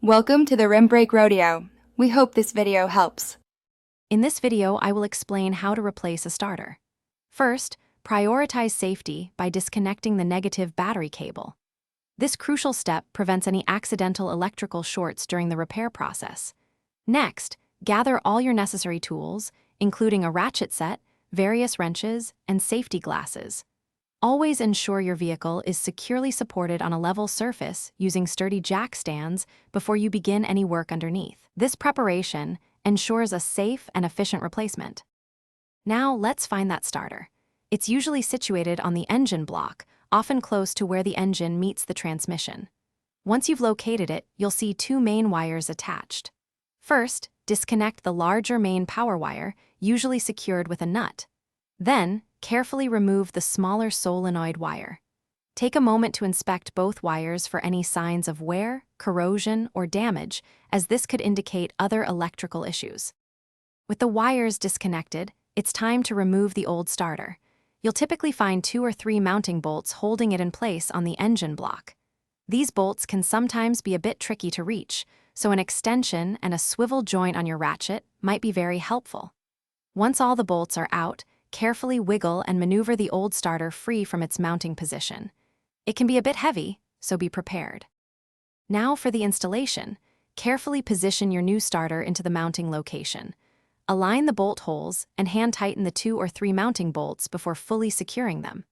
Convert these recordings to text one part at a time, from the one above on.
Welcome to the Rim Brake Rodeo. We hope this video helps. In this video, I will explain how to replace a starter. First, prioritize safety by disconnecting the negative battery cable. This crucial step prevents any accidental electrical shorts during the repair process. Next, gather all your necessary tools, including a ratchet set, various wrenches, and safety glasses. Always ensure your vehicle is securely supported on a level surface using sturdy jack stands before you begin any work underneath. This preparation ensures a safe and efficient replacement. Now let's find that starter. It's usually situated on the engine block, often close to where the engine meets the transmission. Once you've located it, you'll see two main wires attached. First, disconnect the larger main power wire, usually secured with a nut. Then, carefully remove the smaller solenoid wire. Take a moment to inspect both wires for any signs of wear, corrosion, or damage, as this could indicate other electrical issues. With the wires disconnected, it's time to remove the old starter. You'll typically find 2 or 3 mounting bolts holding it in place on the engine block. These bolts can sometimes be a bit tricky to reach, so an extension and a swivel joint on your ratchet might be very helpful. Once all the bolts are out, carefully wiggle and maneuver the old starter free from its mounting position. It can be a bit heavy, so be prepared. Now for the installation, carefully position your new starter into the mounting location. Align the bolt holes and hand tighten the 2 or 3 mounting bolts before fully securing them.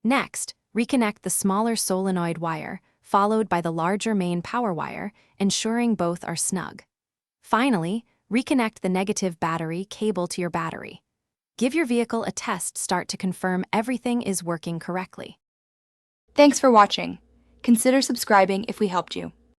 Next, reconnect the smaller solenoid wire, followed by the larger main power wire, ensuring both are snug. Finally, reconnect the negative battery cable to your battery. Give your vehicle a test start to confirm everything is working correctly. Thanks for watching. Consider subscribing if we helped you.